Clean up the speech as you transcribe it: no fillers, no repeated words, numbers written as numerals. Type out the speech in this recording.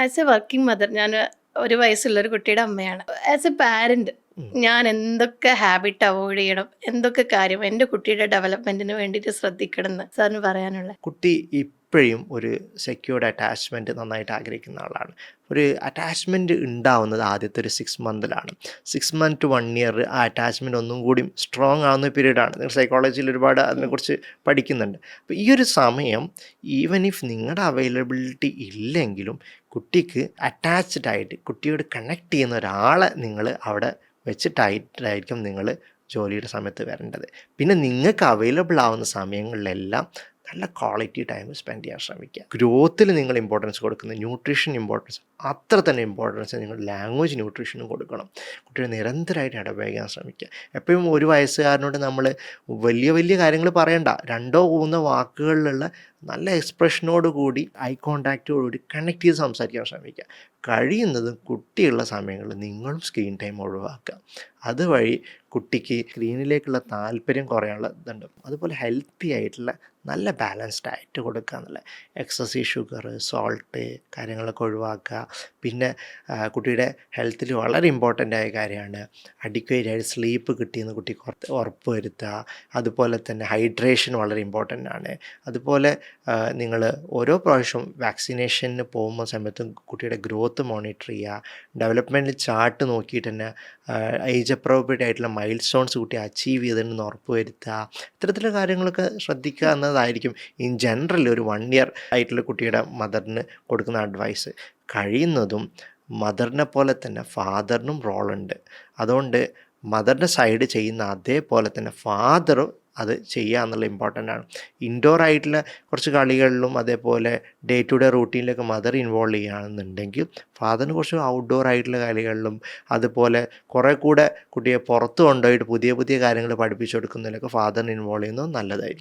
As A working mother, ഞാൻ ഒരു വയസ്സുള്ള ഒരു കുട്ടിയുടെ അമ്മയാണ്. ആസ് എ പാരന്റ് ഞാൻ എന്തൊക്കെ ഹാബിറ്റ് അവോയ്ഡ് ചെയ്യണം, എന്തൊക്കെ കാര്യം എൻ്റെ കുട്ടിയുടെ ഡെവലപ്മെന്റിന് വേണ്ടിയിട്ട് ശ്രദ്ധിക്കണം എന്ന് സാറിന് പറയാനുള്ള? കുട്ടി ഇപ്പോഴും ഒരു സെക്യൂർഡ് അറ്റാച്ച്മെൻറ്റ് നന്നായിട്ട് ആഗ്രഹിക്കുന്ന ആളാണ്. ഒരു അറ്റാച്ച്മെൻറ്റ് ഉണ്ടാവുന്നത് ആദ്യത്തെ ഒരു 6 മന്തിലാണ്. 6 മന്ത് ടു 1 ഇയർ ആ അറ്റാച്ച്മെൻറ്റ് ഒന്നും കൂടി സ്ട്രോങ് ആവുന്ന പീരീഡാണ്. നിങ്ങൾ സൈക്കോളജിയിൽ ഒരുപാട് അതിനെക്കുറിച്ച് പഠിക്കുന്നുണ്ട്. അപ്പോൾ ഈ ഒരു സമയം ഈവൻ ഇഫ് നിങ്ങളുടെ അവൈലബിലിറ്റി ഇല്ലെങ്കിലും കുട്ടിക്ക് അറ്റാച്ച്ഡ് ആയിട്ട് കുട്ടിയോട് കണക്ട് ചെയ്യുന്ന ഒരാളെ നിങ്ങൾ അവിടെ വെച്ചിട്ടായിരിക്കും നിങ്ങൾ ജോലിയുടെ സമയത്ത് വരേണ്ടത്. പിന്നെ നിങ്ങൾക്ക് അവൈലബിൾ ആവുന്ന സമയങ്ങളിലെല്ലാം നല്ല ക്വാളിറ്റി ടൈം സ്പെൻഡ് ചെയ്യാൻ ശ്രമിക്കുക. ഗ്രോത്തിൽ നിങ്ങൾ ഇമ്പോർട്ടൻസ് കൊടുക്കുന്നത്, ന്യൂട്രീഷൻ ഇമ്പോർട്ടൻസ് അത്ര തന്നെ ഇമ്പോർട്ടൻസ് നിങ്ങൾ ലാംഗ്വേജ് ന്യൂട്രീഷനും കൊടുക്കണം. കുട്ടികളെ നിരന്തരമായിട്ട് ഇടപഴകാൻ ശ്രമിക്കുക. എപ്പോഴും ഒരു വയസ്സുകാരനോട് നമ്മൾ വലിയ വലിയ കാര്യങ്ങൾ പറയണ്ട, 2-3 വാക്കുകളിലുള്ള നല്ല എക്സ്പ്രഷനോട് കൂടി ഐ കോണ്ടാക്റ്റോടുകൂടി കണക്ട് ചെയ്ത് സംസാരിക്കാൻ ശ്രമിക്കുക. കഴിയുന്നതും കുട്ടിയുള്ള സമയങ്ങളിൽ നിങ്ങളും സ്ക്രീൻ ടൈം ഒഴിവാക്കുക. അതുവഴി കുട്ടിക്ക് സ്ക്രീനിലേക്കുള്ള താല്പര്യം കുറയാനുള്ള ഇതുണ്ട്. അതുപോലെ ഹെൽത്തി ആയിട്ടുള്ള നല്ല ബാലൻസ്ഡ് ഡയറ്റ് കൊടുക്കുക എന്നുള്ള, എക്സസീവ് ഷുഗർ, സോൾട്ട് കാര്യങ്ങളൊക്കെ ഒഴിവാക്കുക. പിന്നെ കുട്ടിയുടെ ഹെൽത്തിൽ വളരെ ഇമ്പോർട്ടൻ്റ് ആയ കാര്യമാണ് അഡിക്വേറ്റ് ആയിട്ട് സ്ലീപ്പ് കിട്ടിയെന്ന് കുട്ടിക്ക് ഉറപ്പ് വരുത്തുക. അതുപോലെ തന്നെ ഹൈഡ്രേഷൻ വളരെ ഇമ്പോർട്ടൻ്റ് ആണ്. അതുപോലെ നിങ്ങൾ ഓരോ പ്രാവശ്യവും വാക്സിനേഷന് പോകുന്ന സമയത്തും കുട്ടിയുടെ ഗ്രോത്ത് മോണിറ്റർ ചെയ്യുക. ഡെവലപ്മെൻറ്റ് ചാർട്ട് നോക്കിയിട്ട് തന്നെ ഏജ് അപ്രോപ്രിയേറ്റ് ആയിട്ടുള്ള മൈൽ സ്റ്റോൺസ് കുട്ടി അച്ചീവ് ചെയ്തിട്ടുണ്ടെന്ന് ഉറപ്പ് വരുത്തുക. ഇത്തരത്തിലുള്ള കാര്യങ്ങളൊക്കെ ശ്രദ്ധിക്കുക എന്നതായിരിക്കും ഇൻ ജനറൽ ഒരു 1 ഇയർ ആയിട്ടുള്ള കുട്ടിയുടെ മദറിന് കൊടുക്കുന്ന അഡ്വൈസ്. കഴിയുന്നതും മദറിനെ പോലെ തന്നെ ഫാദറിനും റോളുണ്ട്. അതുകൊണ്ട് മദറിൻ്റെ സൈഡ് ചെയ്യുന്ന അതേപോലെ തന്നെ ഫാദറും അത് ചെയ്യുക എന്നുള്ള ഇമ്പോർട്ടൻ്റ് ആണ്. ഇൻഡോർ ആയിട്ടുള്ള കുറച്ച് കളികളിലും അതേപോലെ ഡേ ടു ഡേ റൂട്ടീനിലൊക്കെ മദർ ഇൻവോൾവ് ചെയ്യുകയാണെന്നുണ്ടെങ്കിൽ ഫാദറിന് കുറച്ച് ഔട്ട്ഡോർ ആയിട്ടുള്ള കളികളിലും അതുപോലെ കുറേ കൂടെ കുട്ടിയെ പുറത്ത് കൊണ്ടുപോയിട്ട് പുതിയ പുതിയ കാര്യങ്ങൾ പഠിപ്പിച്ചു കൊടുക്കുന്നതിലൊക്കെ ഫാദറിന് ഇൻവോൾവ് ചെയ്യുന്നത് നല്ലതായിരിക്കും.